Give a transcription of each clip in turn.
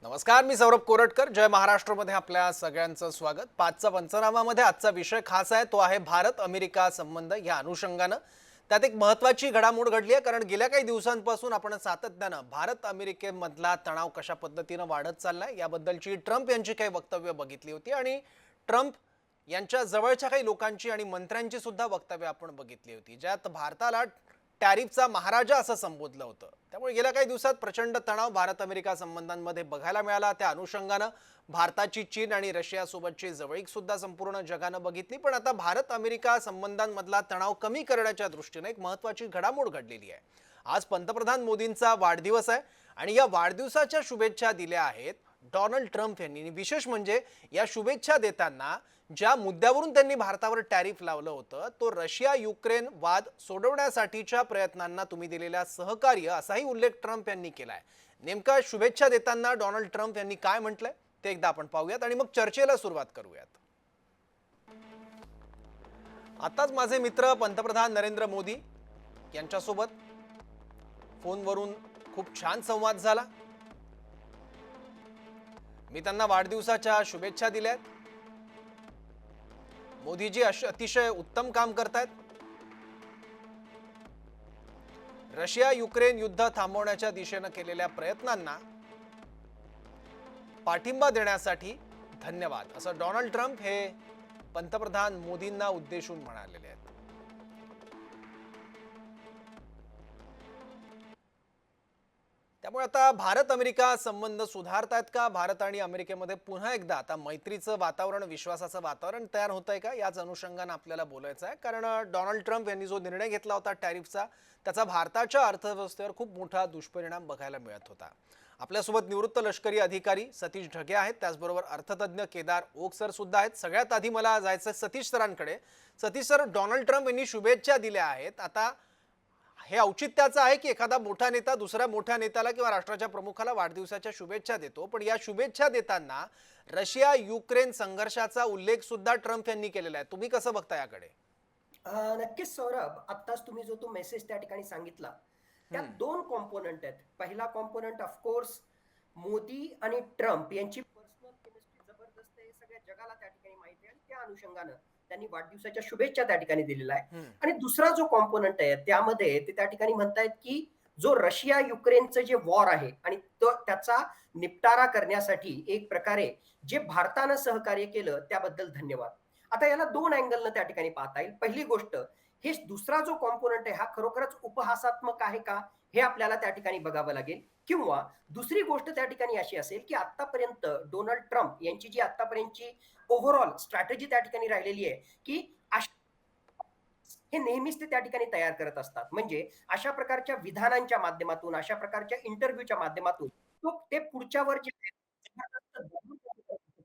नमस्कार, मी सौरभ कोरटकर. जय महाराष्ट्रमध्ये आपल्या सगळ्यांचं स्वागत. पाचचा पंचनामामध्ये आजचा विषय खास आहे, तो आहे भारत अमेरिका संबंध. या अनुषंगानं त्यात एक महत्त्वाची घडामोड घडली आहे, कारण गेल्या काही दिवसांपासून आपण सातत्यानं भारत अमेरिकेमधला तणाव कशा पद्धतीनं वाढत चाललाय याबद्दलची ट्रम्प यांची काही वक्तव्य बघितली होती आणि ट्रम्प यांच्या जवळच्या काही लोकांची आणि मंत्र्यांची सुद्धा वक्तव्य आपण बघितली होती, ज्यात भारताला टॅरिफचा महाराजा असं संबोधलं होतं. त्यामुळे गेल्या काही दिवसात प्रचंड तणाव भारत अमेरिका संबंधांमध्ये बघायला मिळाला. त्या अनुषंगानं भारताची चीन आणि रशियासोबतची जवळीक सुद्धा संपूर्ण जगानं बघितली. पण आता भारत अमेरिका संबंधांमधला तणाव कमी करण्याच्या दृष्टीने एक महत्त्वाची घडामोड घडलेली आहे. आज पंतप्रधान मोदींचा वाढदिवस आहे आणि या वाढदिवसाच्या शुभेच्छा दिल्या आहेत डोनाल्ड ट्रम्प यांनी. विशेष म्हणजे या शुभेच्छा देताना ज्या मुद्द्यावरून त्यांनी भारतावर टॅरिफ लावलं होतं, तो रशिया युक्रेन वाद सोडवण्यासाठीच्या प्रयत्नांना तुम्ही दिलेल्या सहकार्य असाही उल्लेख ट्रम्प यांनी केलाय. नेमका शुभेच्छा देताना डोनाल्ड ट्रम्प यांनी काय म्हटलंय ते एकदा आपण पाहूयात आणि मग चर्चेला सुरुवात करूयात. आताच माझे मित्र पंतप्रधान नरेंद्र मोदी यांच्यासोबत फोनवरून खूप छान संवाद झाला. मी त्यांना वाढदिवसाच्या शुभेच्छा दिल्यात. मोदीजी अतिशय उत्तम काम करतायत. रशिया युक्रेन युद्ध थांबवण्याच्या दिशेने केलेल्या प्रयत्नांना पाठिंबा देण्यासाठी धन्यवाद, असं डोनाल्ड ट्रम्प हे पंतप्रधान मोदींना उद्देशून म्हणालेले आहेत. त्यामुळे आता भारत अमेरिका संबंध सुधारतायत का? भारत आणि अमेरिकेमध्ये पुन्हा एकदा आता मैत्रीचं वातावरण, विश्वासाचं वातावरण तयार होतंय का? याच अनुषंगाने आपल्याला बोलायचं आहे, कारण डोनाल्ड ट्रम्प यांनी जो निर्णय घेतला होता टॅरिफचा, त्याचा भारताच्या अर्थव्यवस्थेवर खूप मोठा दुष्परिणाम बघायला मिळत होता. आपल्यासोबत निवृत्त लष्करी अधिकारी सतीश ढगे आहेत, त्याचबरोबर अर्थतज्ञ केदार ओक सर सुद्धा आहेत. सगळ्यात आधी मला जायचं सतीश सरांकडे. सतीश सर, डोनाल्ड ट्रम्प यांनी शुभेच्छा दिल्या आहेत. आता हे औचित्याचं आहे की एखादा मोठा नेता दुसऱ्या मोठ्या नेत्याला किंवा राष्ट्राच्या प्रमुखाला वाढदिवसाच्या शुभेच्छा देतो, पण या शुभेच्छा देताना रशिया युक्रेन संघर्षाचा उल्लेख सुद्धा ट्रम्प यांनी केलेला आहे. तुम्ही कसं बघता याकडे? नक्कीच सौरभ, आत्ताच तुम्ही जो तो मेसेज त्या ठिकाणी सांगितला, त्यात दोन कॉम्पोनंट आहेत. पहिला कॉम्पोनंट ऑफकोर्स मोदी आणि ट्रम्प यांची पर्सनल केमिस्ट्री जबरदस्त आहे, सगळ्या जगाला त्या ठिकाणी माहिती आहे आणि त्या अनुषंगानं त्यांनी वाढदिवसाच्या शुभेच्छा त्या ठिकाणी दिलेला आहे. आणि दुसरा जो कॉम्पोनंट आहे त्यामध्ये ते त्या ठिकाणी म्हणतायत की जो रशिया युक्रेनचं जे वॉर आहे आणि त्याचा निपटारा करण्यासाठी एक प्रकारे जे भारतानं सहकार्य केलं त्याबद्दल धन्यवाद. आता याला दोन अँगलनं त्या ठिकाणी पाहता येईल. पहिली गोष्ट, हे दुसरा जो कॉम्पोनंट आहे हा खरोखरच उपहासात्मक आहे का, हे आपल्याला त्या ठिकाणी बघावं लागेल. किंवा दुसरी गोष्ट त्या ठिकाणी अशी असेल की आतापर्यंत डोनाल्ड ट्रम्प यांची जी आतापर्यंतची ओव्हरऑल स्ट्रॅटेजी त्या ठिकाणी राहिलेली आहे की हे नेहमीच ते त्या ठिकाणी तयार करत असतात. म्हणजे अशा प्रकारच्या विधानांच्या माध्यमातून, अशा प्रकारच्या इंटरव्ह्यूच्या माध्यमातून ते पुढच्यावर जे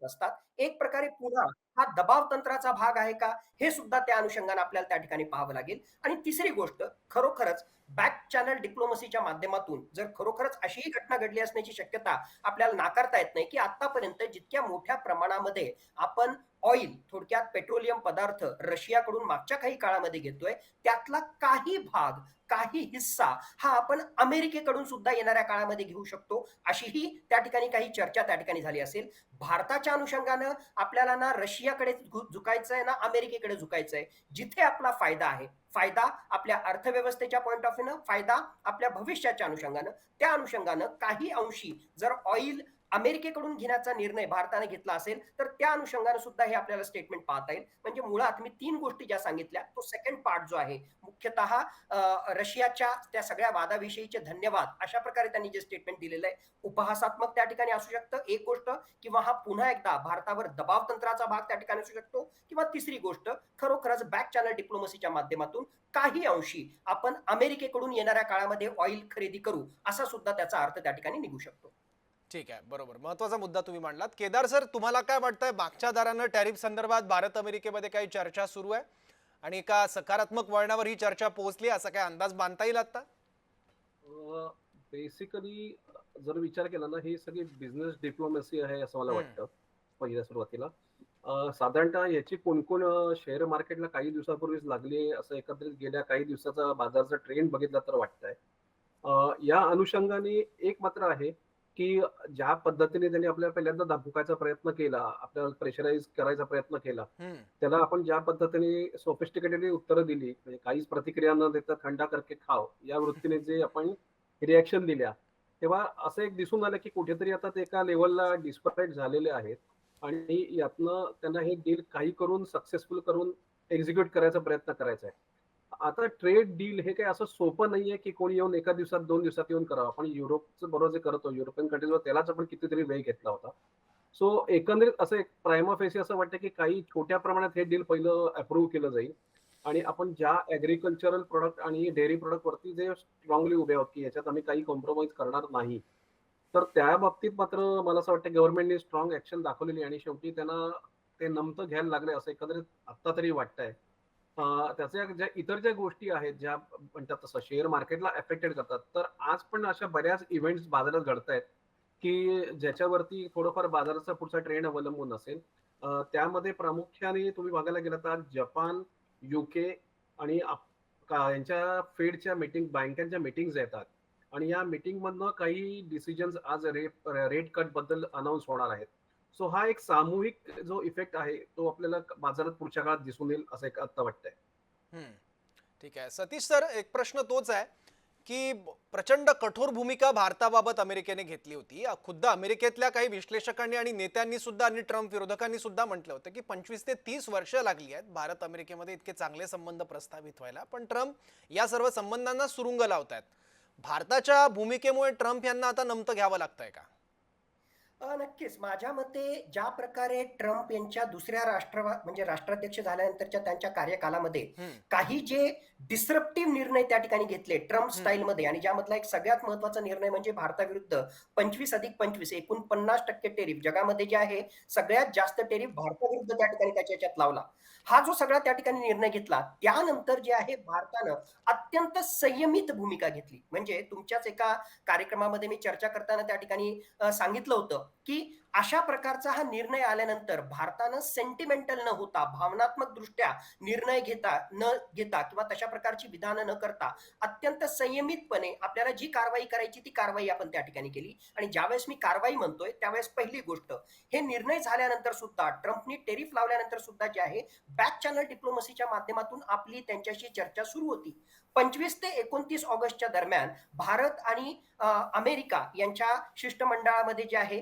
असतात, एक प्रकारे पुन्हा हा दबाव तंत्राचा भाग आहे का, हे सुद्धा त्या अनुषंगाने आपल्याला त्या ठिकाणी पाहावं लागेल. आणि तिसरी गोष्ट, खरोखरच बॅक चॅनल डिप्लोमसीच्या माध्यमातून जर खरोखरच अशीही घटना घडली असण्याची शक्यता आपल्याला नाकारता येत नाही की आतापर्यंत जितक्या मोठ्या प्रमाणामध्ये आपण ऑइल, थोडक्यात पेट्रोलियम पदार्थ रशियाकडून मागच्या काही काळामध्ये घेतोय, त्यातला काही भाग, काही हिस्सा हा आपण अमेरिकेकडून सुद्धा येणाऱ्या काळामध्ये घेऊ शकतो, अशीही त्या ठिकाणी काही चर्चा त्या ठिकाणी झाली असेल. भारताच्या अनुषंगानं आपल्याला ना रशियाकडे झुकायचंय ना अमेरिकेकडे झुकायचंय. जिथे आपला फायदा आहे, फायदा आपल्या अर्थव्यवस्थेच्या पॉइंट ऑफ व्ह्यूनं, फायदा आपल्या भविष्याच्या अनुषंगानं, त्या अनुषंगानं काही अंशी जर ऑइल अमेरिकेकडून घेण्याचा निर्णय भारताने घेतला असेल तर त्या अनुषंगाने सुद्धा हे आपल्याला स्टेटमेंट पाहता येईल. म्हणजे मुळात मी तीन गोष्टी ज्या सांगितल्या, तो सेकंड पार्ट जो आहे मुख्यतः रशियाच्या त्या सगळ्या वादाविषयीचे धन्यवाद, अशा प्रकारे त्यांनी जे स्टेटमेंट दिलेलं आहे, उपहासात्मक त्या ठिकाणी असू शकतं एक गोष्ट, किंवा हा पुन्हा एकदा भारतावर दबाव तंत्राचा भाग त्या ठिकाणी असू शकतो, किंवा तिसरी गोष्ट, खरोखरच बॅक चॅनल डिप्लोमसीच्या माध्यमातून काही अंशी आपण अमेरिकेकडून येणाऱ्या काळामध्ये ऑइल खरेदी करू, असा सुद्धा त्याचा अर्थ त्या ठिकाणी निघू शकतो. ठीक आहे, बरोबर. महत्त्वाचा मुद्दा तुम्ही मांडलात. केदार सर, तुम्हाला काय वाटतंय, मागच्या दारानं टॅरिफ संदर्भात भारत अमेरिकेमध्ये काही चर्चा सुरू आहे आणि एका सकारात्मक वळणावर ही चर्चा पोहोचली, असा काय अंदाज बांधता येईल आता? बेसिकली जर विचार केला ना, ही सगळी बिझनेस डिप्लोमॅसी आहे असं मला वाटतं पहिल्या सुरुवातीला. साधारणतः याची कोण शेअर मार्केटला काही दिवसापूर्वीच लागली असं एकत्रित गेल्या काही दिवसाचा बाजाराचा ट्रेंड बघितला तर वाटतंय. या अनुषंगाने एक मात्र आहे की ज्या पद्धतीने त्यांनी आपल्याला पहिल्यांदा दाबुकायचा प्रयत्न केला, आपल्याला प्रेशराईज करायचा प्रयत्न केला, हम्म. त्याला आपण ज्या पद्धतीने सोफिस्टिकेटेडली उत्तरं दिली, म्हणजे काहीच प्रतिक्रिया न देता थंडा करके खाव या वृत्तीने जे आपण रिॲक्शन दिल्या, तेव्हा असं एक दिसून आलं की कुठेतरी आता ते एका लेव्हलला डिस्परेट झालेले आहेत आणि यातनं त्यांना हे डील काही करून सक्सेसफुल करून एक्झिक्यूट करायचा प्रयत्न करायचा आहे. आता ट्रेड डील हे काही असं सोपं नाहीये की कोणी येऊन एका दिवसात 2 दिवसात येऊन करावं. आपण युरोपचं बरोबर जे करतो, युरोपियन कंट्रीजवर त्यालाच आपण कितीतरी वेळ घेतला होता. सो एकंदरीत असं एक प्रायमा फेसी असं वाटतं की काही छोट्या प्रमाणात हे डील पहिलं अप्रूव्ह केलं जाईल आणि आपण ज्या ऍग्रिकल्चरल प्रोडक्ट आणि डेअरी प्रोडक्ट वरती जे स्ट्रॉंगली उभे आहोत की याच्यात आम्ही काही कॉम्प्रोमाइज करणार नाही, तर त्या बाबतीत मात्र मला असं वाटतं गव्हर्नमेंटने स्ट्रॉंग ऍक्शन दाखवलेली आणि शेवटी त्यांना ते नमतं घ्यायला लागले असं एकंदरीत आता तरी वाटतंय. त्याच्या ज्या इतर ज्या गोष्टी आहेत ज्या म्हणतात तसं शेअर मार्केटला अफेक्टेड करतात, तर आज पण अशा बऱ्याच इव्हेंट्स बाजारात घडत आहेत की ज्याच्यावरती थोडंफार बाजाराचा पुढचा ट्रेंड अवलंबून असेल. त्यामध्ये प्रामुख्याने तुम्ही बघायला गेलं तर जपान, युके आणि यांच्या फेडच्या मीटिंग बँकांच्या मीटिंग्स येतात आणि या मीटिंग मधनं काही डिसिजन्स आज रेट कट बद्दल अनाऊन्स होणार आहेत. सो हा एक सामूहिक जो इफेक्ट आहे तो आपल्याला बाजारात पुढच्या काळात दिसून येईल असं एक आता वाटतंय. हम्म. ठीक आहे सतीश सर, एक प्रश्न तोच आहे की प्रचंड कठोर भूमिका भारताबाबत अमेरिकेने घेतली होती. खुद्द अमेरिकेतल्या काही विश्लेषकांनी आणि नेत्यांनी सुद्धा आणि ट्रम्प विरोधकांनी सुद्धा म्हटलं होतं की 25 ते 30 वर्ष लागली आहेत भारत अमेरिकेमध्ये इतके चांगले संबंध प्रस्थापित व्हायला, पण ट्रम्प या सर्व संबंधांना सुरुंग लावतायत. भारताच्या भूमिकेमुळे ट्रम्प यांना आता नमतं घ्यावं लागतंय का? नक्कीच. माझ्या मते ज्या प्रकारे ट्रम्प यांच्या दुसऱ्या म्हणजे राष्ट्राध्यक्ष झाल्यानंतरच्या त्यांच्या कार्यकालामध्ये हम्म. काही जे डिसरप्टिव्ह निर्णय त्या ठिकाणी घेतले ट्रम्प स्टाईलमध्ये, आणि ज्यामधला एक सगळ्यात महत्वाचा निर्णय म्हणजे भारताविरुद्ध 25+25 एकूण 50% टेरिफ, जगामध्ये जे आहे सगळ्यात जास्त टेरिफ भारताविरुद्ध त्या ठिकाणी त्याच्या याच्यात लावला. हा जो सगळा त्या ठिकाणी निर्णय घेतला, त्यानंतर जे आहे भारतानं अत्यंत संयमित भूमिका घेतली. म्हणजे तुमच्याच एका कार्यक्रमामध्ये मी चर्चा करताना त्या ठिकाणी सांगितलं होतं की अशा प्रकारचा हा निर्णय आल्यानंतर भारतानं सेंटिमेंटल न होता, भावनात्मक दृष्ट्या निर्णय न घेता किंवा तशा प्रकारची विधानं न करता अत्यंत संयमितपणे आपल्याला जी कारवाई करायची ती कारवाई आपण त्या ठिकाणी केली. आणि ज्यावेळेस मी कारवाई म्हणतोय त्यावेळेस पहिली गोष्ट, हे निर्णय झाल्यानंतर सुद्धा ट्रम्पनी टेरिफ लावल्यानंतर सुद्धा जे आहे बॅक चॅनल डिप्लोमसीच्या माध्यमातून आपली त्यांच्याशी चर्चा सुरू होती. 25 ते 29 ऑगस्टच्या दरम्यान भारत आणि अमेरिका यांच्या शिष्टमंडळामध्ये जे आहे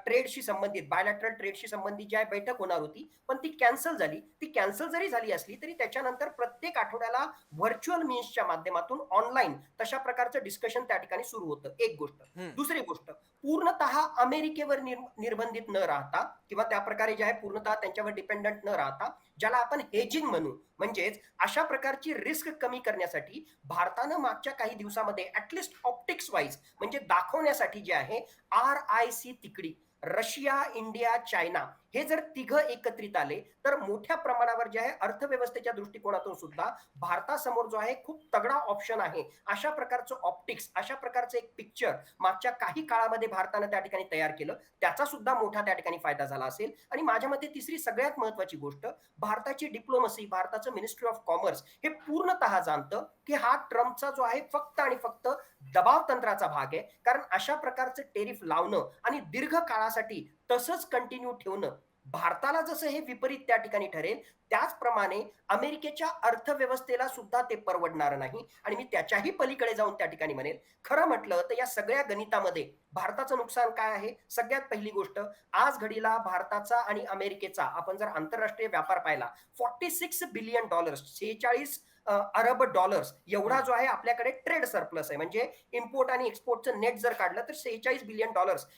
ट्रेडशी संबंधित, बायलॅटरल ट्रेडशी संबंधित जी आहे बैठक होणार होती, पण ती कॅन्सल झाली. ती कॅन्सल जरी झाली असली तरी त्याच्यानंतर प्रत्येक आठवड्याला व्हर्च्युअल मीन्सच्या माध्यमातून ऑनलाईन तशा प्रकारचं डिस्कशन त्या ठिकाणी सुरू होतं. एक गोष्ट. दुसरी गोष्ट, पूर्णतः अमेरिकेवर निर्बंधित न राहता किंवा त्या प्रकारे जे आहे पूर्णतः त्यांच्यावर डिपेंडंट न राहता, ज्याला आपण हेजिंग म्हणू, म्हणजेच अशा प्रकारची रिस्क कमी करण्यासाठी भारतानं मागच्या काही दिवसामध्ये ऍटलिस्ट ऑप्टिक्स वाईज म्हणजे दाखवण्यासाठी जे आहे RIC तिकडी, रशिया, इंडिया, चायना हे जर तिघं एकत्रित आले तर मोठ्या प्रमाणावर जे आहे अर्थव्यवस्थेच्या दृष्टिकोनातून सुद्धा भारतासमोर जो आहे खूप तगडा ऑप्शन आहे. अशा प्रकारचं ऑप्टिक्स, अशा प्रकारचं एक पिक्चर मागच्या काही काळामध्ये भारतानं त्या ठिकाणी तयार केलं, त्याचा सुद्धा मोठा त्या ठिकाणी फायदा झाला असेल. आणि माझ्या मते तिसरी सगळ्यात महत्वाची गोष्ट, भारताची डिप्लोमसी, भारताचं मिनिस्ट्री ऑफ कॉमर्स हे पूर्णतः जाणतं की हा ट्रम्पचा जो आहे फक्त आणि फक्त दबाव तंत्राचा भाग आहे. कारण अशा प्रकारचं टेरिफ लावणं आणि दीर्घ काळासाठी तसंच कंटिन्यू ठेवणं भारताला जसं हे विपरीत त्या ठिकाणी ठरेल, त्याचप्रमाणे अमेरिकेच्या अर्थव्यवस्थेला सुद्धा ते परवडणार नाही. आणि मी त्याच्याही पलीकडे जाऊन त्या ठिकाणी म्हणेल, खरं म्हटलं तर या सगळ्या गणितामध्ये भारताचं नुकसान काय आहे? सगळ्यात पहिली गोष्ट, आज घडीला भारताचा आणि अमेरिकेचा आपण जर आंतरराष्ट्रीय व्यापार पाहिला, $46 बिलियन, 46 अरब डॉलर्स एवढा जो आहे आपल्याकडे ट्रेड सरप्लस आहे. म्हणजे इम्पोर्ट आणि एक्सपोर्टचं नेट जर काढलं तर $46 बिलियन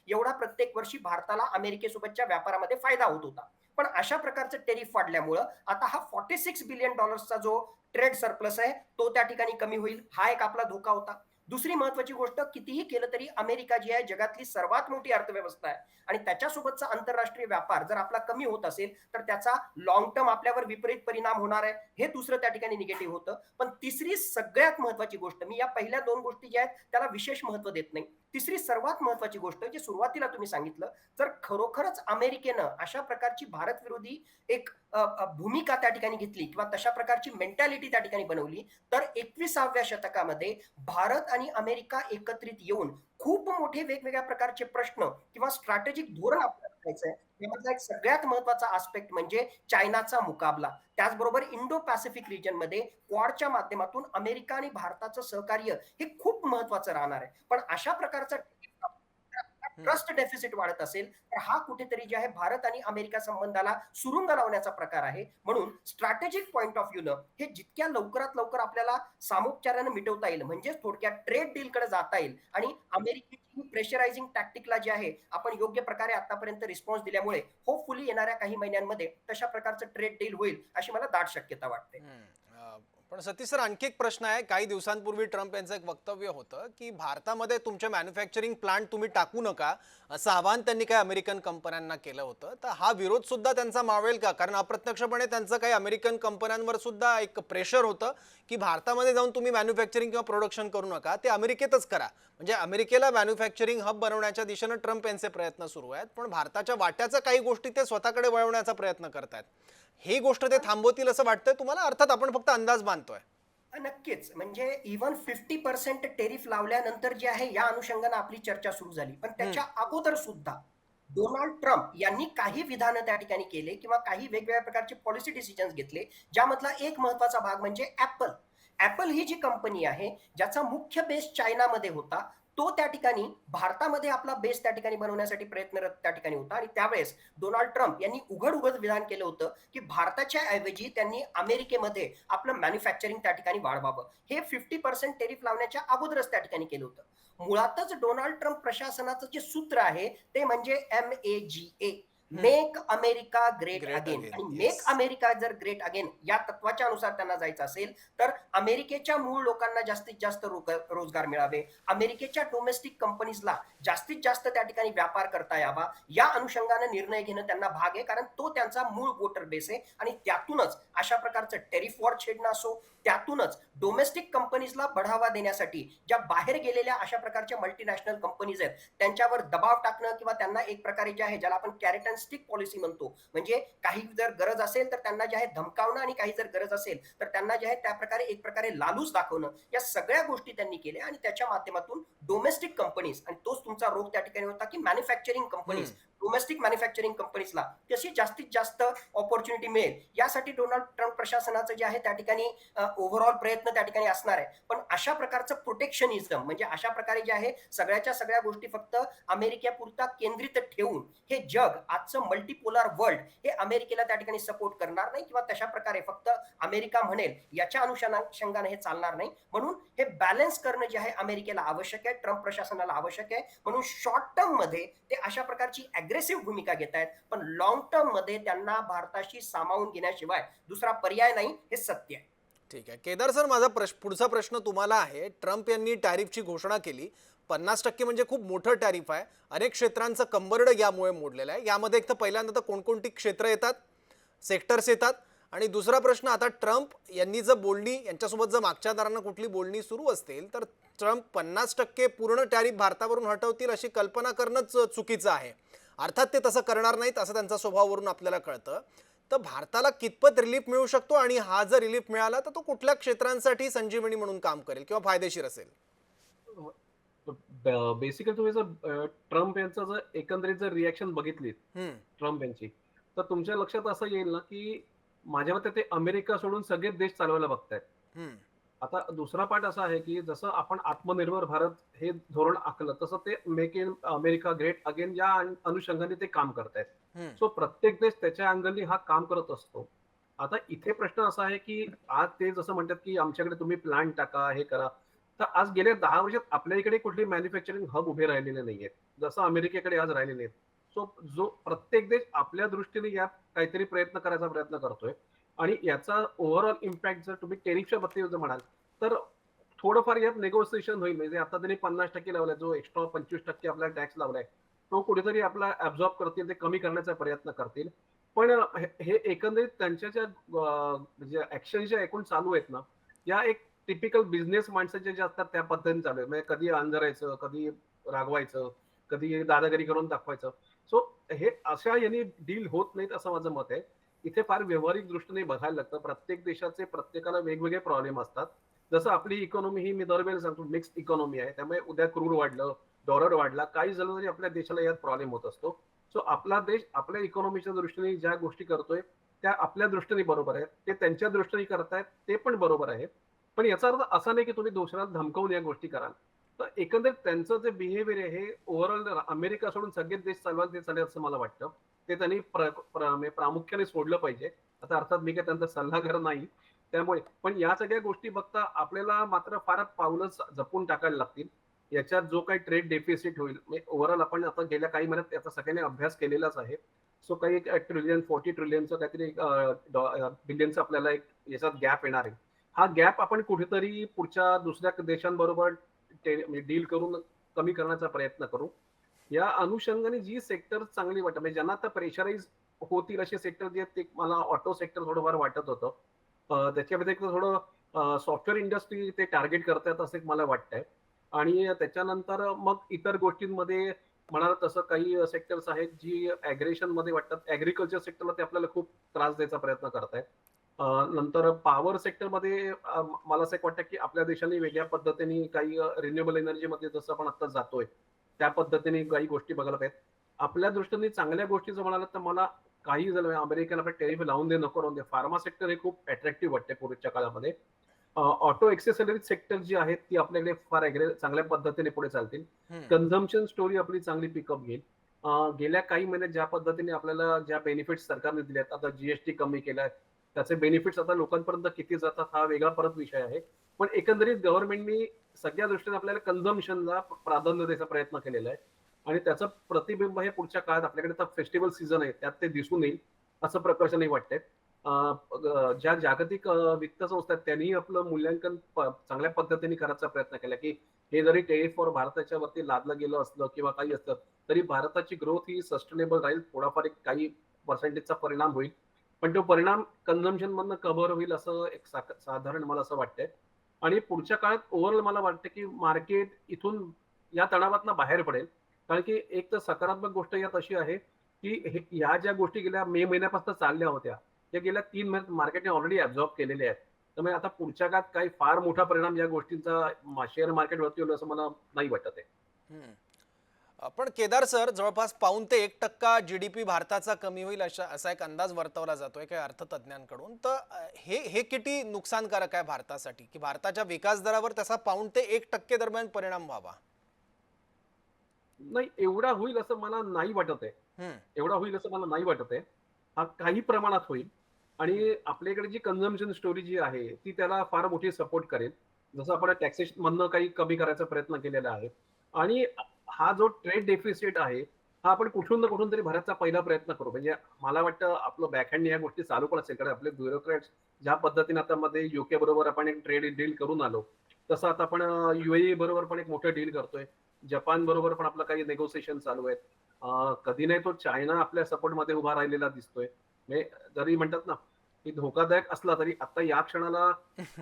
एवढा प्रत्येक वर्षी भारताला अमेरिकेसोबतच्या व्यापारामध्ये फायदा होत होता. पण अशा प्रकारचं टेरिफ वाढल्यामुळं आता हा $46 बिलियन जो ट्रेड सरप्लस आहे तो त्या ठिकाणी कमी होईल. हा एक आपला धोका होता. दुसरी महत्वाची गोष्ट, कितीही केलं तरी अमेरिका जी आहे जगातली सर्वात मोठी अर्थव्यवस्था आहे आणि त्याच्यासोबतचा आंतरराष्ट्रीय व्यापार जर आपला कमी होत असेल तर त्याचा लॉंग टर्म आपल्यावर विपरीत परिणाम होणार आहे. हे दुसरं त्या ठिकाणी निगेटिव्ह होतं. पण तिसरी सगळ्यात महत्वाची गोष्ट, मी या पहिल्या दोन गोष्टी ज्या आहेत त्याला विशेष महत्व देत नाही, तिसरी सर्वात महत्वाची गोष्ट जी सुरुवातीला तुम्ही सांगितलं, जर खरोखरच अमेरिकेनं अशा प्रकारची भारत विरोधी एक भूमिका त्या ठिकाणी घेतली किंवा तशा प्रकारची मेंटॅलिटी त्या ठिकाणी बनवली, तर 21व्या शतकामध्ये भारत आणि अमेरिका एकत्रित येऊन खूप मोठे वेगवेगळ्या प्रकारचे प्रश्न किंवा स्ट्रॅटेजिक धोरण आपल्याला करायचं आहे. त्यामधला एक सगळ्यात महत्वाचा आस्पेक्ट म्हणजे चायनाचा मुकाबला. त्याचबरोबर इंडो पॅसिफिक रिजनमध्ये क्वाडच्या माध्यमातून अमेरिका आणि भारताचं सहकार्य हे खूप महत्वाचं राहणार आहे. पण अशा प्रकारचा हम्म. ट्रस्ट डेफिसिट वाढत असेल तर हा कुठेतरी जे आहे भारत आणि अमेरिका संबंधाला सुरुंग लावण्याचा प्रकार आहे. म्हणून स्ट्रॅटेजिक पॉईंट ऑफ व्ह्यूनं हे जितक्या लवकरात लवकर आपल्याला सामोपचारानं मिटवता येईल, म्हणजेच थोडक्यात ट्रेड डीलकडे जाता येईल आणि अमेरिकेची प्रेशरायझिंग टॅक्टिकला जे आहे आपण योग्य प्रकारे आतापर्यंत रिस्पॉन्स दिल्यामुळे होपफुली येणाऱ्या काही महिन्यांमध्ये तशा प्रकारचं ट्रेड डील होईल अशी मला दाट शक्यता वाटते. पण सतीश सर, आणखी एक प्रश्न आहे. काही दिवसांपूर्वी ट्रम्प यांचं एक वक्तव्य होतं की भारतामध्ये तुमचे मॅन्युफॅक्चरिंग प्लांट तुम्ही टाकू नका, असं आवाहन त्यांनी काही अमेरिकन कंपन्यांना केलं होतं. तर हा विरोध सुद्धा त्यांचा मावेल का? कारण अप्रत्यक्षपणे त्यांचं काही अमेरिकन कंपन्यांवर सुद्धा एक प्रेशर होतं की भारतामध्ये जाऊन तुम्ही मॅन्युफॅक्चरिंग किंवा प्रोडक्शन करू नका, ते अमेरिकेतच करा. म्हणजे अमेरिकेला मॅन्युफॅक्चरिंग हब बनवण्याच्या दिशेनं ट्रम्प यांचे प्रयत्न सुरू आहेत, पण भारताच्या वाट्याच्या काही गोष्टी ते स्वतःकडे वळवण्याचा प्रयत्न करतायत. ही गोष्ट ते थांबवतील असं वाटतंय तुम्हाला? अर्थात आपण फक्त अंदाज बांधतोय. नक्कीच. म्हणजे इव्हन 50% टेरिफ लावल्यानंतर जे आहे या अनुषंगाने आपली चर्चा सुरू झाली. पण त्याच्या अगोदर सुद्धा डोनाल्ड ट्रम्प यांनी काही विधानं त्या ठिकाणी केले किंवा काही वेगवेगळ्या प्रकारचे पॉलिसी डिसिजन्स घेतले, ज्यामधला एक महत्वाचा भाग म्हणजे ऍपल ही जी कंपनी आहे ज्याचा मुख्य बेस चायनामध्ये होता, तो त्या ठिकाणी भारतामध्ये आपला बेस त्या ठिकाणी बनवण्यासाठी प्रयत्नरत त्या ठिकाणी होता. आणि त्यावेळेस डोनाल्ड ट्रम्प यांनी उघड उघड विधान केलं होतं की भारताच्या ऐवजी त्यांनी अमेरिकेमध्ये आपलं मॅन्युफॅक्चरिंग त्या ठिकाणी वाढवावं. हे 50% टेरिफ लावण्याच्या अगोदरच त्या ठिकाणी केलं होतं. मुळातच डोनाल्ड ट्रम्प प्रशासनाचं जे सूत्र आहे ते म्हणजे MAGA, make America great great again. Again. आणि येस. मेक अमेरिका जर ग्रेट अगेन या तत्वाच्या अनुसार त्यांना जायचं असेल तर अमेरिकेच्या मूळ लोकांना जास्तीत जास्त रोजगार मिळावे, अमेरिकेच्या डोमेस्टिक कंपनीजला जास्तीत जास्त त्या ठिकाणी व्यापार करता यावा, या अनुषंगाने निर्णय घेणं त्यांना भाग आहे. कारण तो त्यांचा मूळ वोटर बेस आहे आणि त्यातूनच अशा प्रकारचं टेरिफ वॉर छेडणं असो, त्यातूनच डोमेस्टिक कंपनीजला बढावा देण्यासाठी ज्या बाहेर गेलेल्या अशा प्रकारच्या मल्टीनॅशनल कंपनीज आहेत त्यांच्यावर दबाव टाकणं किंवा त्यांना एक प्रकारे जे आहे ज्याला आपण कॅरेट अँड स्टिक पॉलिसी म्हणतो, म्हणजे काही जर गरज असेल तर त्यांना जे आहे धमकावणं आणि काही जर गरज असेल तर त्यांना जे आहे त्या प्रकारे एक प्रकारे लालूच दाखवणं, या सगळ्या गोष्टी त्यांनी केल्या. आणि त्याच्या माध्यमातून डोमेस्टिक कंपनीज, आणि तोच तुमचा रोग त्या ठिकाणी होता की मॅन्युफॅक्चरिंग कंपनीज, डोमेस्टिक मॅन्युफॅक्चरिंग कंपनीजला कशी जास्तीत जास्त ऑपॉर्च्युनिटी मिळेल यासाठी डोनाल्ड ट्रम्प प्रशासनाचं जे आहे त्या ठिकाणी ओव्हरऑल प्रयत्न त्या ठिकाणी असणार आहे. पण अशा प्रकारचं प्रोटेक्शनिझम, म्हणजे अशा प्रकारे जे आहे सगळ्याच्या सगळ्या गोष्टी फक्त अमेरिकेपुरता केंद्रित ठेवून हे जग, आजचं मल्टीपोलर वर्ल्ड, हे अमेरिकेला त्या ठिकाणी सपोर्ट करणार नाही किंवा तशा प्रकारे फक्त अमेरिका म्हणेल याच्या अनुषंगाने हे चालणार नाही. म्हणून हे बॅलन्स करणं जे आहे अमेरिकेला आवश्यक आहे, ट्रम्प प्रशासनाला आवश्यक आहे. म्हणून शॉर्ट टर्म मध्ये ते अशा प्रकारची अग्रेसिव्ह भूमिका घेत आहेत, पण लॉंग टर्म मध्ये त्यांना भारताशी सामावून घेण्याशिवाय दुसरा पर्याय नाही, हे सत्य आहे. ठीक आहे केदार सर, माझा पुढचा प्रश्न तुम्हाला आहे. ट्रम्प यांनी टॅरिफची घोषणा केली. 50% म्हणजे खूप मोठं टॅरिफ आहे. अनेक क्षेत्रांचं कंबरड यामुळे मोडलेलं आहे. यामध्ये एक तर पहिल्यांदा तर कोणकोणती क्षेत्र येतात, सेक्टर्स येतात? आणि दुसरा प्रश्न, आता ट्रम्प यांनी जर यांच्यासोबत जर मागच्या दारांना कुठली बोलणी सुरू असतील तर ट्रम्प 50% पूर्ण टॅरिफ भारतावरून हटवतील अशी कल्पना करणंच चुकीचं आहे. अर्थात ते तसं करणार नाहीत असं त्यांच्या स्वभावावरून आपल्याला कळतं. तर भारताला कितपत रिलीफ मिळू शकतो, आणि हा जर रिलीफ मिळाला तर तो कुठल्या क्षेत्रांसाठी संजीवनी म्हणून काम करेल किंवा फायदेशीर असेल? बेसिकली तुम्ही जर ट्रम्प यांचं जर एकंदरीत जर रिॲक्शन बघितली ट्रम्प यांची, तर तुमच्या लक्षात असं येईल ना की माझ्या मते ते अमेरिका सोडून सगळे देश चालवायला बघतायत. आता दुसरा पार्ट असा आहे की जसं आपण आत्मनिर्भर भारत हे धोरण आखलं तसं ते make in America great again या अनुषंगाने ते काम करतायत. सो प्रत्येक देश त्याच्या अँगलनी हा काम करत असतो. आता इथे प्रश्न असा आहे की आज ते जसं म्हणतात की आमच्याकडे तुम्ही प्लांट टाका, हे करा, तर आज गेल्या 10 वर्षात आपल्या इकडे कुठली मॅन्युफॅक्चरिंग हब उभे राहिलेले नाहीयेत जसं अमेरिकेकडे आज राहिलेले आहेत. सो जो प्रत्येक देश आपल्या दृष्टीने यात काहीतरी प्रयत्न करायचा प्रयत्न करतोय. आणि याचा ओव्हरऑल इम्पॅक्ट जर तुम्ही टेरिफच्या बाबतीत जर म्हणाल तर थोडंफार यात नेगोसिएशन होईल. म्हणजे आता त्यांनी 50% लावलाय, जो एक्स्ट्रा 25% आपल्याला टॅक्स लावलाय तो कुठेतरी आपला ऍब्झॉर्ब करतील, ते कमी करण्याचा प्रयत्न करतील. पण हे एकंदरीत त्यांच्या ज्या ऍक्शन ज्या एकूण चालू आहेत ना, या एक टिपिकल बिझनेस माणसाचे जे असतात त्या पद्धतीने चालू आहेत. म्हणजे कधी अंजरायचं, कधी रागवायचं, कधी दादागिरी करून दाखवायचं. सो हे अशा यांनी डील होत नाहीत असं माझं मत आहे. इथे फार व्यावहारिक दृष्टीने बघायला लागतं. प्रत्येक देशाचे प्रत्येकाला वेगवेगळे प्रॉब्लेम असतात. जसं आपली इकॉनॉमी ही मी दरवेळेला सांगतो मिक्स इकॉनॉमी आहे. त्यामुळे उद्या क्रूड वाढलं, डॉलर वाढला, काही झालं तरी आपल्या देशाला यात प्रॉब्लेम होत असतो. सो आपला देश आपल्या इकॉनॉमीच्या दृष्टीने ज्या गोष्टी करतोय त्या आपल्या दृष्टीने बरोबर आहेत, ते त्यांच्या दृष्टीने करतायत ते पण बरोबर आहे. पण याचा अर्थ असा नाही की तुम्ही दुसऱ्याला धमकावून या गोष्टी कराल. तर एकंदरीत त्यांचं जे बिहेवियर आहे हे ओव्हरऑल अमेरिका सोडून सगळेच देश चालवाल ते चालेल असं मला वाटतं. ते त्यांनी म्हणजे प्रामुख्याने सोडलं पाहिजे. आता अर्थात मी काही त्यांचा सल्लागार नाही. त्यामुळे पण या सगळ्या गोष्टी बघता आपल्याला मात्र फार पावलं जपून टाकायला लागतील. याच्यात जो काही ट्रेड डेफिसिट होईल म्हणजे ओव्हरऑल आपण आता गेल्या काही महिन्यात याचा सगळ्यांनी अभ्यास केलेलाच आहे. सो काही ट्रिलियन 40 ट्रिलियनचं काहीतरी बिलियनचं आपल्याला एक याच्यात गॅप येणार आहे. हा गॅप आपण कुठेतरी पुढच्या दुसऱ्या देशांबरोबर डील करून कमी करण्याचा प्रयत्न करू. या अनुषंगाने जी सेक्टर चांगली वाटत म्हणजे ज्यांना आता प्रेशराईज होतील असे सेक्टर जे आहेत ते मला ऑटो सेक्टर थोडंफार वाटत होतं. त्याच्या व्यतिरिक्त थोडं सॉफ्टवेअर इंडस्ट्री ते टार्गेट करतायत असं एक मला वाटतंय. आणि त्याच्यानंतर मग इतर गोष्टींमध्ये म्हणाल तसं काही सेक्टर्स आहेत जी ऍग्रेशन मध्ये वाटतात. ऍग्रिकल्चर सेक्टरला ते आपल्याला खूप त्रास द्यायचा प्रयत्न करतायत. नंतर पॉवर सेक्टरमध्ये मला असं एक वाटतं की आपल्या देशाने वेगळ्या पद्धतीने काही रिन्युएबल एनर्जीमध्ये जसं आपण आता जातोय त्या पद्धतीने काही गोष्टी बघायला पाहिजेत. आपल्या दृष्टीने चांगल्या गोष्टी जर म्हणाल तर मला काही झालं अमेरिकेला आपण टेरिफ लावून दे नको राहून दे. फार्मा सेक्टर हे खूप अट्रॅक्टिव्ह वाटते पूर्वीच्या काळामध्ये. ऑटो एक्सेसरीज सेक्टर जी आहेत ती आपल्याकडे फार चांगल्या पद्धतीने पुढे चालतील. कन्झम्पशन स्टोरी आपली चांगली पिकअप घेईल. गेल्या काही महिन्यात ज्या पद्धतीने आपल्याला ज्या बेनिफिट्स सरकारने दिल्यात, आता जीएसटी कमी केलाय, त्याचे बेनिफिट्स आता लोकांपर्यंत किती जातात हा वेगळा परत विषय आहे. पण एकंदरीत गव्हर्नमेंटनी सगळ्या दृष्टीने आपल्याला कन्झम्पनला प्राधान्य द्यायचा प्रयत्न केलेला आहे. आणि त्याचं प्रतिबिंब हे पुढच्या काळात आपल्याकडे तर फेस्टिवल सीझन आहे त्यात ते दिसून येईल असं प्रकर्षाने वाटतंय. ज्या जागतिक वित्त संस्था आहेत त्यांनी आपलं मूल्यांकन चांगल्या पद्धतीने करायचा प्रयत्न केला की हे जरी टेरिफवर भारताच्या वरती लादलं गेलं असलं किंवा काही असलं तरी भारताची ग्रोथ ही सस्टेनेबल राहील. थोडाफार एक काही पर्सेंटेजचा परिणाम होईल पण तो परिणाम कन्झम्पशन मधनं कव्हर होईल असं एक साधारण मला असं वाटतंय. आणि पुढच्या काळात ओव्हरऑल मला वाटतं की मार्केट इथून या तणावातनं बाहेर पडेल. कारण की एक तर सकारात्मक गोष्ट यात अशी आहे की या ज्या गोष्टी गेल्या मे महिन्यापासून चालल्या होत्या त्या गेल्या 3 महिन्यात मार्केटने ऑलरेडी ऍब्झॉर्ब केलेल्या आहेत. त्यामुळे आता पुढच्या काळात काही फार मोठा परिणाम या गोष्टींचा शेअर मार्केटवरती होईल असं मला नाही वाटत आहे. पण केदार सर, जवळपास पाऊण ते 1% GDP भारताचा कमी होईल असा एक अंदाज वर्तवला जातोय काही अर्थतज्ञांकडून. तर हे किती नुकसानकारक आहे भारतासाठी की भारताच्या विकास दरावर त्याचा पाऊण ते 1% दरम्यान परिणाम व्हावा? नाही एवढा होईल असं मला नाही वाटत आहे. एवढा होईल असं मला नाही वाटत आहे. हा काही प्रमाणात होईल आणि आपल्याकडे जी कन्झम्पशन स्टोरी जी आहे ती त्याला फार मोठी सपोर्ट करेल. जसं आपण टॅक्सेशन मधनं काही कमी करायचा प्रयत्न केलेला आहे. आणि हा जो ट्रेड डेफिसिट आहे हा आपण कुठून ना कुठून तरी भरायचा पहिला प्रयत्न करू. म्हणजे मला वाटतं आपलं बॅकहँड या गोष्टी चालू पण असेल कारण आपले ब्युरोक्रॅट्स ज्या पद्धतीने आता मध्ये युके बरोबर आपण एक ट्रेड डील करून आलो तसं आता आपण UAE बरोबर पण एक मोठं डील करतोय. जपान बरोबर पण आपलं काही नेगोसिएशन चालू आहेत. कधी नाही तो चायना आपल्या सपोर्ट मध्ये उभा राहिलेला दिसतोय. म्हणजे जरी म्हणतात ना की धोकादायक असला तरी आता या क्षणाला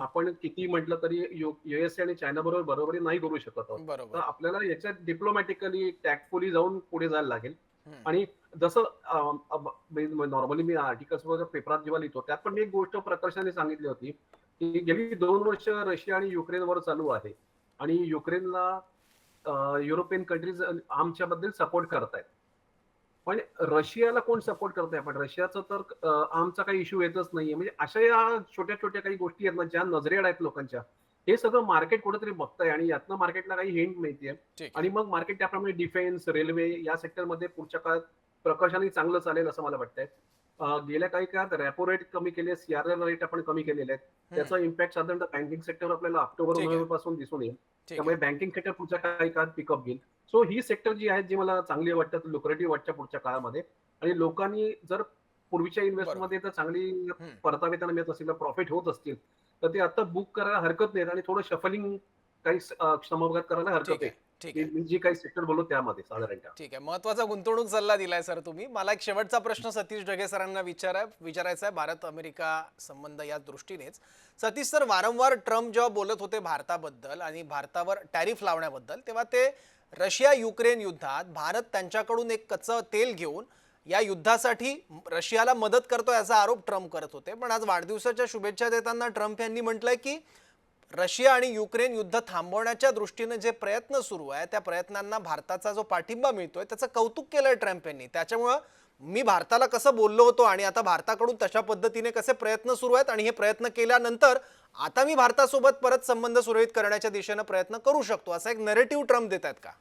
आपण किती म्हटलं तरी USA आणि चायना बरोबर बरोबरी नाही करू शकत आहोत. तर बरोबर. आपल्याला याच्यात डिप्लोमॅटिकली टॅक्टफुली जाऊन पुढे जायला लागेल. आणि जसं नॉर्मली मी आर्टिकल्स वगैरे पेपरात जेव्हा लिहितो त्यात पण मी एक गोष्ट प्रकर्षाने सांगितली होती की गेली 2 वर्ष रशिया आणि युक्रेनवर चालू आहे आणि युक्रेनला युरोपियन कंट्रीज आर्मच्या बद्दल सपोर्ट करतायत. पण रशियाला कोण सपोर्ट करतंय? आपण रशियाचं तर आर्मचा काही इश्यू येतच नाहीये. म्हणजे अशा या छोट्या छोट्या काही गोष्टी आहेत ना ज्या नजरेड आहेत लोकांच्या हे सगळं मार्केट कुठेतरी बघतंय आणि यातनं मार्केटला काही हिंट मिळतेय. ठीक आहे. आणि मग मार्केट त्याप्रमाणे डिफेन्स रेल्वे या सेक्टरमध्ये पुढच्या काळात प्रकर्षाने चांगलं चालेल असं मला वाटतंय. गेल्या काही काळात रेपो रेट कमी केले, CRR रेट आपण कमी केलेले आहेत. त्याचा इम्पॅक्ट साधारणतः बँकिंग सेक्टर आपल्याला ऑक्टोबर ठीक आहे. नोव्हेंबर पासून दिसून येईल. ठीक त्यामुळे आहे. बँकिंग सेक्टर पुढच्या काही काळात पिकअप घेईल. सो ही सेक्टर जी आहेत जी मला चांगली वाटतात लुक्रेटिव्ह वाटतं पुढच्या काळामध्ये. आणि लोकांनी जर पूर्वीच्या इन्व्हेस्टमध्ये तर चांगली परतावे त्यांना मिळत असतील प्रॉफिट होत असतील तर ते आता बुक करायला हरकत नाही आणि थोडं शफलिंग काही समभागात करायला हरकत ठीक आहे. आहे. ठीक आहे. मी जी काही सेक्टर बोललो त्यामध्ये साधारणतः. ठीक आहे. महत्त्वाचा गुंतवणूक सल्ला दिलाय सर तुम्ही. मला एक शेवटचा प्रश्न सतीश ढगे सरांना विचारायचा आहे भारत अमेरिका संबंध या दृष्टीनेच. सतीश सर, वारंवार ट्रम्प जेव्हा बोलत होते भारताबद्दल आणि भारतावर टॅरिफ लावण्याबद्दल तेव्हा ते रशिया युक्रेन युद्धात भारत त्यांच्याकडून एक कच्चं तेल घेऊन या युद्धासाठी रशियाला मदत करतो याचा आरोप ट्रम्प करत होते. पण आज वाढदिवसाच्या शुभेच्छा देताना ट्रम्प यांनी म्हटलंय की रशिया आणि युक्रेन युद्ध थांबवण्याच्या दृष्टीने जे प्रयत्न सुरू आहे त्या प्रयत्नांना भारताचा जो पाठिंबा मिळतोय त्याचं कौतुक केलंय ट्रम्प यांनी. त्याच्यामुळं मी भारताला कसं बोललो होतो आणि आता भारताकडून तशा पद्धतीने कसे प्रयत्न सुरू आहेत आणि हे प्रयत्न केल्यानंतर आता मी भारतासोबत परत संबंध सुरळीत करण्याच्या दिशेने प्रयत्न करू शकतो, असा एक नरेटिव्ह ट्रम्प देत आहेत का?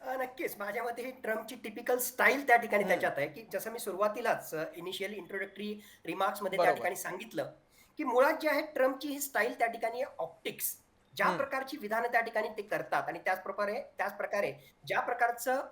नक्कीच माझ्या मते ही ट्रम्पची टिपिकल स्टाईल त्या ठिकाणी त्याच्यात आहे, की जसं मी सुरुवातीलाच इनिशियल इंट्रोडक्टरी रिमार्क्स मध्ये त्या बरोबर. ठिकाणी सांगितलं, की मुळात जे आहे ट्रम्पची ही स्टाईल त्या ठिकाणी ऑप्टिक्स, ज्या प्रकारची विधानं त्या ठिकाणी ते करतात आणि त्याच प्रकारे ज्या प्रकारचं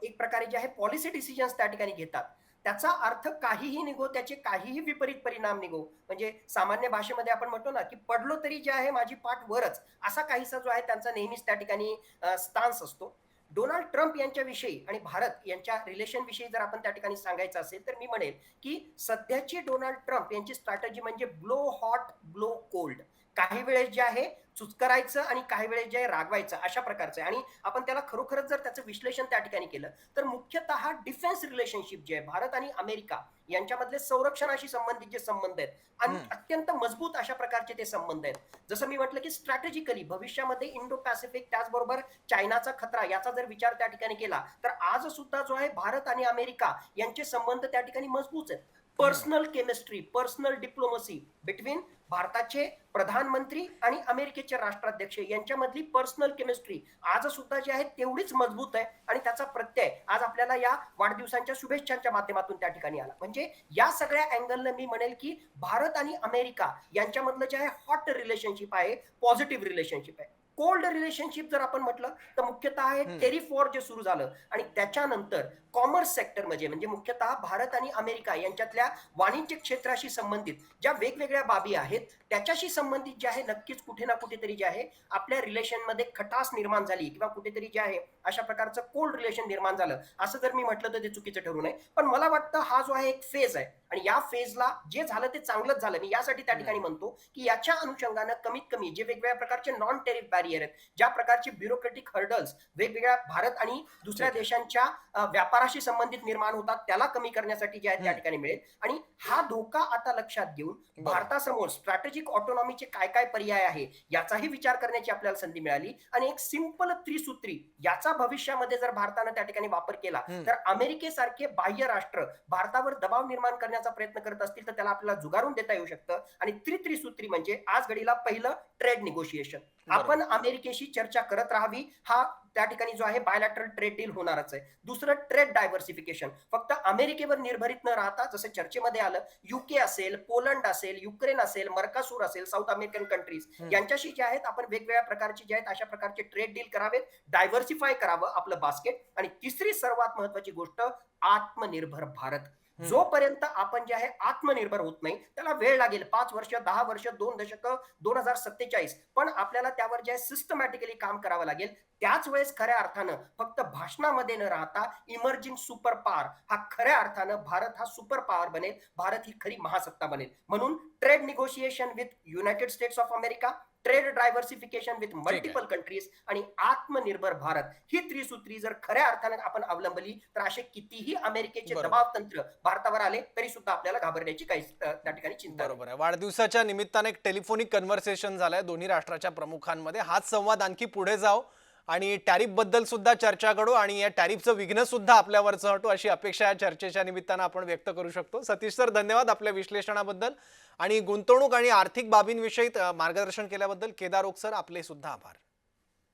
एक प्रकारे जे आहे पॉलिसी डिसिजन्स त्या ठिकाणी घेतात, त्याचा अर्थ काहीही निघो, त्याचे काहीही विपरीत परिणाम निघो, म्हणजे सामान्य भाषेमध्ये आपण म्हणतो ना, की पडलो तरी जे आहे माझी पाठ वरच, असा काहीसा जो आहे त्यांचा नेहमीच त्या ठिकाणी स्टान्स असतो. डोनाल्ड ट्रम्प यांच्याविषयी आणि भारत यांच्या रिलेशन विषयी जर आपण त्या ठिकाणी सांगायचं असेल तर मी म्हणेल की सध्याची डोनाल्ड ट्रम्प यांची स्ट्रॅटेजी म्हणजे ब्लो हॉट ब्लो कोल्ड. काही वेळेस जे आहे चुचकरायचं आणि काही वेळेस जे आहे रागवायचं, अशा प्रकारचं आहे. आणि आपण त्याला खरोखरच जर त्याचं विश्लेषण त्या ठिकाणी केलं तर मुख्यतः डिफेन्स रिलेशनशिप जे आहे भारत आणि अमेरिका यांच्यामधले संरक्षणाशी संबंधित जे संबंध आहेत आणि अत्यंत मजबूत अशा प्रकारचे ते संबंध आहेत. जसं मी म्हटलं की स्ट्रॅटेजिकली भविष्यामध्ये इंडो पॅसिफिक त्याचबरोबर चायनाचा खतरा याचा जर विचार त्या ठिकाणी केला तर आज सुद्धा जो आहे भारत आणि अमेरिका यांचे संबंध त्या ठिकाणी मजबूत आहेत. Personal chemistry, personal diplomacy between भारताचे प्रधानमंत्री आणि अमेरिकेचे राष्ट्राध्यक्ष यांच्यामधली पर्सनल केमिस्ट्री आज सुद्धा जी आहे तेवढीच मजबूत आहे आणि त्याचा प्रत्यय आज आपल्याला या वाढदिवसांच्या शुभेच्छांच्या माध्यमातून त्या ठिकाणी आला. म्हणजे या सगळ्या अँगलने मी म्हणेल की भारत आणि अमेरिका यांच्यामधलं जे आहे हॉट रिलेशनशिप आहे, पॉझिटिव्ह रिलेशनशिप आहे. कोल्ड रिलेशनशिप जर आपण म्हटलं तर मुख्यतः हे टेरिफ वॉर जे सुरू झालं आणि त्याच्यानंतर कॉमर्स सेक्टर म्हणजे मुख्यतः भारत आणि अमेरिका यांच्यातल्या वाणिज्य क्षेत्राशी संबंधित ज्या वेगवेगळ्या बाबी आहेत त्याच्याशी संबंधित जे आहे नक्कीच कुठे ना कुठेतरी जे आहे आपल्या रिलेशन मध्ये खटास निर्माण झाली किंवा कुठेतरी जे आहे अशा प्रकारचं कोल्ड रिलेशन निर्माण झालं असं जर मी म्हटलं तर ते चुकीचं ठरू नये. पण मला वाटतं हा जो आहे एक फेज आहे आणि या फेजला जे झालं ते चांगलंच झालं. मी यासाठी त्या ठिकाणी म्हणतो की याच्या अनुषंगानं कमीत कमी जे वेगवेगळ्या प्रकारचे नॉन टेरिफ बॅरियर आहेत, ज्या प्रकारचे ब्युरोक्रेटिक हर्डल्स वेगवेगळ्या भारत आणि दुसऱ्या देशांच्या व्यापाराशी संबंधित निर्माण होतात त्याला कमी करण्यासाठी जे आहे त्या ठिकाणी मिळेल. आणि हा धोका आता लक्षात घेऊन भारतासमोर स्ट्रॅटेजिक ऑटोनॉमीचे काय काय पर्याय आहे याचाही विचार करण्याची आपल्याला संधी मिळाली. आणि एक सिंपल त्रिसूत्री याचा भविष्यामध्ये जर भारतानं त्या ठिकाणी वापर केला तर अमेरिकेसारखे बाह्य राष्ट्र भारतावर दबाव निर्माण करण्याचा प्रयत्न करत असतील तर त्याला आपल्याला जुगारून देता येऊ शकतं. आणि त्रिसूत्री म्हणजे आज घडीला पहिलं ट्रेड निगोशिएशन, आपण अमेरिकेशी चर्चा करत राहावी, हा त्या ठिकाणी जो आहे बायलॅटरल ट्रेड डील होणारच आहे. दुसरं ट्रेड डायव्हर्सिफिकेशन, फक्त अमेरिकेवर निर्भरित न राहता जसं चर्चेमध्ये आलं युके असेल, पोलंड असेल, युक्रेन असेल, मर्कासूर असेल, साऊथ अमेरिकन कंट्रीज यांच्याशी जे आहेत आपण वेगवेगळ्या प्रकारचे जे आहेत अशा प्रकारचे ट्रेड डील करावेत, डायव्हर्सिफाय करावं आपलं बास्केट. आणि तिसरी सर्वात महत्वाची गोष्ट आत्मनिर्भर भारत. जोपर्यंत आपण जे आहे आत्मनिर्भर होत नाही त्याला वेळ लागेल, 5 वर्ष, 10 वर्ष, 2 दशकं, 2047, पण आपल्याला त्यावर जे आहे सिस्टमॅटिकली काम करावं लागेल. त्याच वेळेस खऱ्या अर्थानं फक्त भाषणामध्ये न राहता इमर्जिंग सुपर पॉवर हा खऱ्या अर्थानं भारत हा सुपर पॉवर बनेल, भारत ही खरी महासत्ता बनेल. म्हणून trade negotiation with United states of America, trade diversification with multiple countries आणि आत्मनिर्भर भारत ही त्रिसूत्री जर खऱ्या अर्थानं आपण अवलंबली तर असे कितीही अमेरिकेचे दबाव तंत्र भारतावर आले तरी सुद्धा आपल्याला घाबरण्याची काही त्या ठिकाणी चिंता. बरोबर आहे. वाढदिवसाच्या निमित्ताने एक टेलिफोनिक कन्व्हर्सेशन झालंय दोन्ही राष्ट्राच्या प्रमुखांमध्ये. हाच संवाद आणखी पुढे जाओ आणि टॅरिफ बद्दल सुद्धा चर्चा करू आणि या टॅरिफचं विघ्न सुद्धा आपल्यावरचं हटू अशी अपेक्षा या चर्चेच्या निमित्तानं आपण व्यक्त करू शकतो. सतीश सर, धन्यवाद आपल्या विश्लेषणाबद्दल आणि गुंतवणूक आणि आर्थिक बाबींविषयी मार्गदर्शन केल्याबद्दल. केदार ओक सर, आपले सुद्धा आभार.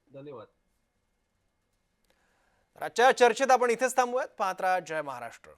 धन्यवाद. आजच्या चर्चेत आपण इथेच थांबूयात. पाहत राहा जय महाराष्ट्र.